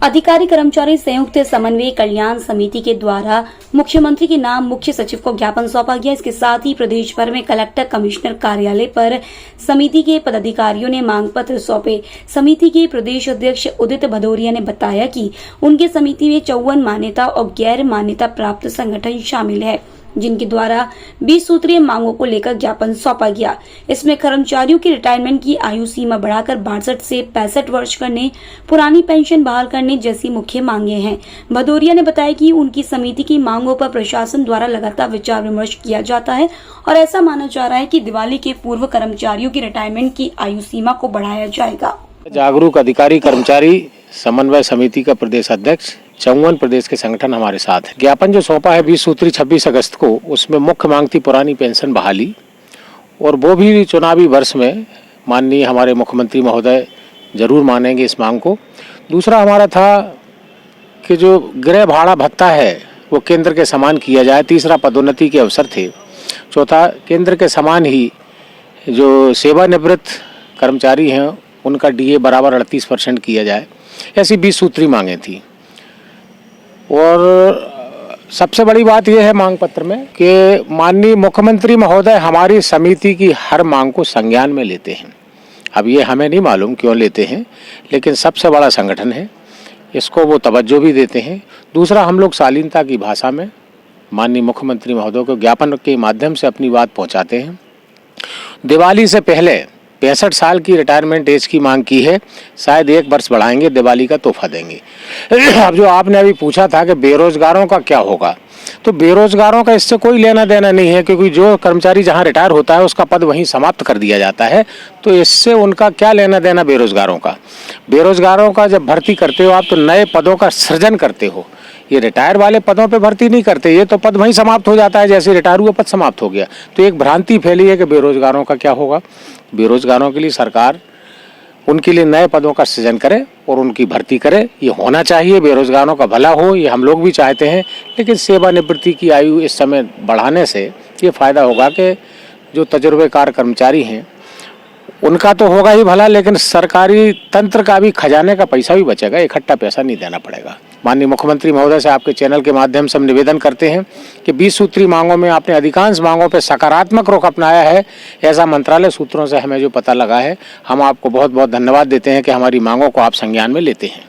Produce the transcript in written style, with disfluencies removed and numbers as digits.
अधिकारी कर्मचारी संयुक्त समन्वय कल्याण समिति के द्वारा मुख्यमंत्री के नाम मुख्य सचिव को ज्ञापन सौंपा गया। इसके साथ ही प्रदेश भर में कलेक्टर कमिश्नर कार्यालय पर समिति के पदाधिकारियों ने मांग पत्र सौंपे। समिति के प्रदेश अध्यक्ष उदित भदौरिया ने बताया कि उनके समिति में 54 मान्यता और गैर मान्यता प्राप्त संगठन शामिल है, जिनके द्वारा 20 सूत्रीय मांगों को लेकर ज्ञापन सौंपा गया। इसमें कर्मचारियों की रिटायरमेंट की आयु सीमा बढ़ाकर 62 से 65 वर्ष करने, पुरानी पेंशन बहाल करने जैसी मुख्य मांगे हैं। भदौरिया ने बताया कि उनकी समिति की मांगों पर प्रशासन द्वारा लगातार विचार विमर्श किया जाता है और ऐसा माना जा रहा है कि दिवाली के पूर्व कर्मचारियों की रिटायरमेंट की आयु सीमा को बढ़ाया जाएगा। जागरूक अधिकारी कर्मचारी समन्वय समिति का प्रदेश अध्यक्ष 54 प्रदेश के संगठन हमारे साथ है। ज्ञापन जो सौंपा है 20 सूत्री 26 अगस्त को, उसमें मुख्य मांग थी पुरानी पेंशन बहाली, और वो भी चुनावी वर्ष में माननीय हमारे मुख्यमंत्री महोदय जरूर मानेंगे इस मांग को। दूसरा हमारा था कि जो गृह भाड़ा भत्ता है वो केंद्र के समान किया जाए। तीसरा पदोन्नति के अवसर थे। चौथा केंद्र के समान ही जो सेवानिवृत्त कर्मचारी हैं उनका डीए बराबर 38% किया जाए। ऐसी 20 सूत्री मांगे थी। और सबसे बड़ी बात यह है मांग पत्र में कि माननीय मुख्यमंत्री महोदय हमारी समिति की हर मांग को संज्ञान में लेते हैं। अब ये हमें नहीं मालूम क्यों लेते हैं, लेकिन सबसे बड़ा संगठन है, इसको वो तवज्जो भी देते हैं। दूसरा, हम लोग शालीनता की भाषा में माननीय मुख्यमंत्री महोदय को ज्ञापन के माध्यम से अपनी बात पहुंचाते हैं। दिवाली से पहले 65 साल की रिटायरमेंट एज की मांग की है, शायद 1 वर्ष बढ़ाएंगे, दिवाली का तोहफा देंगे। अब जो आपने अभी पूछा था कि बेरोजगारों का क्या होगा, तो बेरोजगारों का इससे कोई लेना देना नहीं है, क्योंकि जो कर्मचारी जहां रिटायर होता है उसका पद वहीं समाप्त कर दिया जाता है, तो इससे उनका क्या लेना देना बेरोजगारों का। बेरोजगारों का जब भर्ती करते हो आप तो नए पदों का सृजन करते हो, ये रिटायर वाले पदों पे भर्ती नहीं करते, ये तो पद वहीं समाप्त हो जाता है, जैसे रिटायर हुआ पद समाप्त हो गया। तो एक भ्रांति फैली है कि बेरोजगारों का क्या होगा। बेरोजगारों के लिए सरकार उनके लिए नए पदों का सृजन करे और उनकी भर्ती करे, ये होना चाहिए। बेरोजगारों का भला हो, ये हम लोग भी चाहते हैं, लेकिन सेवानिवृत्ति की आयु इस समय बढ़ाने से ये फायदा होगा कि जो तजुर्बेकार कर्मचारी हैं उनका तो होगा ही भला, लेकिन सरकारी तंत्र का भी खजाने का पैसा भी बचेगा, इकट्ठा पैसा नहीं देना पड़ेगा। माननीय मुख्यमंत्री महोदय से आपके चैनल के माध्यम से हम निवेदन करते हैं कि 20 सूत्री मांगों में आपने अधिकांश मांगों पर सकारात्मक रुख अपनाया है। ऐसा मंत्रालय सूत्रों से हमें जो पता लगा है, हम आपको बहुत बहुत धन्यवाद देते हैं कि हमारी मांगों को आप संज्ञान में लेते हैं।